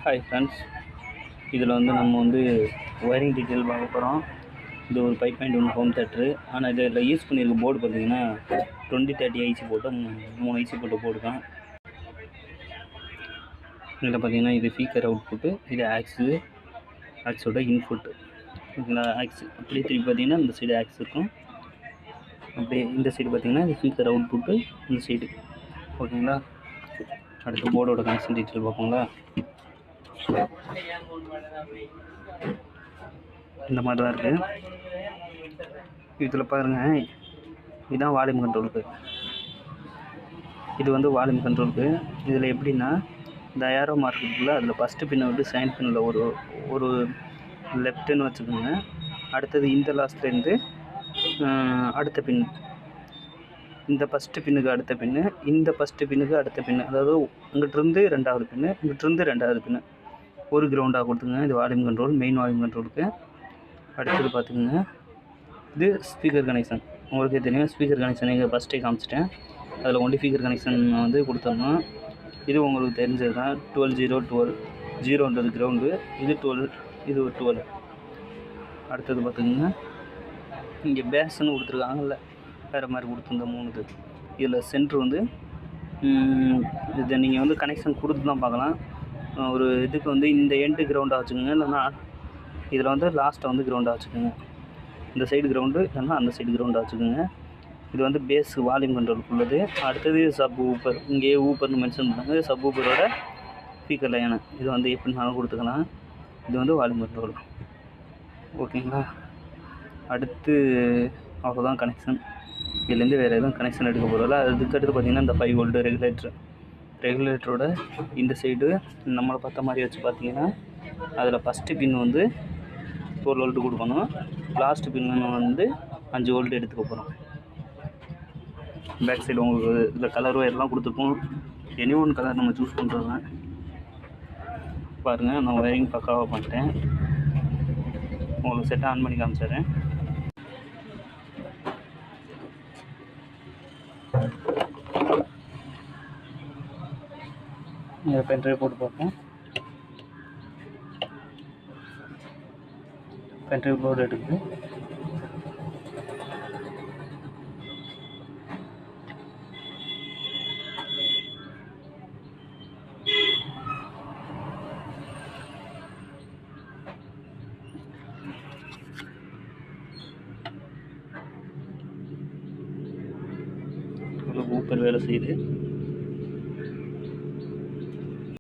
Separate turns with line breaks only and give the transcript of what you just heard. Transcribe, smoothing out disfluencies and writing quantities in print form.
Hi friends, இதில் நம்ம wiring detail பார்க்க போகிறோம். இது ஒரு 5.1 ஹோம் தேட்டரு. ஆனால் இதில் யூஸ் பண்ணியிருக்க போர்டு பார்த்தீங்கன்னா 2030 ஐசி போட்டு 3 ஐசி போட்டு போர்டு தான். இதில் பார்த்தீங்கன்னா இது ஸ்பீக்கர் அவுட்புட்டு, இது ஆக்ஸோட இன்புட்டு. ஓகேங்களா, ஆக்ஸ் அப்படியே திருப்பி பார்த்தீங்கன்னா இந்த சைடு ஆக்ஸ் இருக்கும். அப்படியே இந்த சைடு பார்த்தீங்கன்னா இது ஸ்பீக்கர் அவுட்புட்டு இந்த சைடு. ஓகேங்களா, அடுத்து போர்டோட கனெக்ஷன் டீட்டெயில் பார்ப்போங்களா. இந்த மாதிரி தான் இருக்குது. இதில் பாருங்கள், இதுதான் வால்யூம் கண்ட்ரோலுக்கு. இது வால்யூம் கண்ட்ரோலுக்கு. இதில் எப்படின்னா, இந்த ஏரோ மார்க் இருக்குல்ல, அதில் ஃபஸ்ட்டு பின்னை சைன் பின்னில் ஒரு லெஃப்ட்டுன்னு வச்சுக்கோங்க. அடுத்தது இந்த லாஸ்ட்லேருந்து அடுத்த பின், இந்த ஃபஸ்ட்டு பின்னுக்கு அடுத்த பின்னு, இந்த ஃபஸ்ட்டு பின்னுக்கு அடுத்த பின்னு, அதாவது இங்கிட்டிருந்து ரெண்டாவது பின்னு, இங்கிட்டிருந்து ரெண்டாவது பின்னு ஒரு கிரவுண்டாக கொடுத்துங்க. இது வால்யூம் கண்ட்ரோல், மெயின் வால்யூம் கண்ட்ரோலுக்கு. அடுத்தது பார்த்துக்குங்க, இது ஸ்பீக்கர் கனெக்ஷன். உங்களுக்கே தெரியும், ஸ்பீக்கர் கனெக்ஷன் இங்கே ஃபஸ்ட்டே காமிச்சிட்டேன். அதில் ஒன்லி ஸ்பீக்கர் கனெக்ஷன் கொடுத்தோம்னா இது உங்களுக்கு தெரிஞ்சது தான். 12 0 கிரவுண்டு, இது 12, இது 12. அடுத்தது பார்த்துக்குங்க, இங்கே பேஸ்ன்னு கொடுத்துருக்காங்கல்ல, வேறு மாதிரி கொடுத்துருந்த 3 இது. இதில் சென்ட்ரு இதை நீங்கள் கனெக்ஷன் கொடுத்து தான் பார்க்கலாம். ஒரு இதுக்கு இந்த எண்டு கிரவுண்டாக வச்சுக்கோங்க, இல்லைன்னா இதில் லாஸ்ட்டை கிரவுண்டாக வச்சுக்கோங்க. இந்த சைடு கிரவுண்டு இல்லைன்னா அந்த சைடு கிரவுண்டாக வச்சுக்கோங்க. இது பேஸ் வால்யூம் கண்ட்ரோலுக்கு உள்ளது. அடுத்தது சப் ஊப்பர், இங்கே ஊப்பர்னு மென்ஷன் பண்ணாங்க. சப் ஊப்பரோட ஸ்பீக்கர் லைனு இது எப்படினாலும் கொடுத்துக்கலாம். இது வால்யூம் கண்ட்ரோல். ஓகேங்களா, அடுத்து அவ்வளோதான் கனெக்ஷன். இதுலேருந்து வேறு எதுவும் கனெக்ஷன் எடுக்க போகிறதில்ல. அதுக்கடுத்து பார்த்திங்கன்னா இந்த 5 வோல்ட் ரெகுலேட்டரோட இந்த சைடு நம்மளை பார்த்த மாதிரி வச்சு பார்த்தீங்கன்னா, அதில் ஃபஸ்ட்டு பின் 4 வோல்ட்டு கொடுக்கணும். லாஸ்ட்டு பின் 5 வோல்ட்டு எடுத்துக்க போகிறோம். பேக் சைடு உங்களுக்கு இந்த கலர் ஒயர்லாம் கொடுத்துருப்போம். எனி ஒன் கலர் நம்ம சூஸ் பண்ணுறோங்க. பாருங்கள், நான் ஒயரிங் பக்காவாக பண்ணிட்டேன். உங்களுக்கு செட்டை ஆன் பண்ணி காமிச்சிடுறேன். பென்ட்ரைவ் போட்டு பார்ப்போம். பென்ட்ரைவ் போர்டு எடுக்குது. ஊப்பர் வேலை செய்யுது.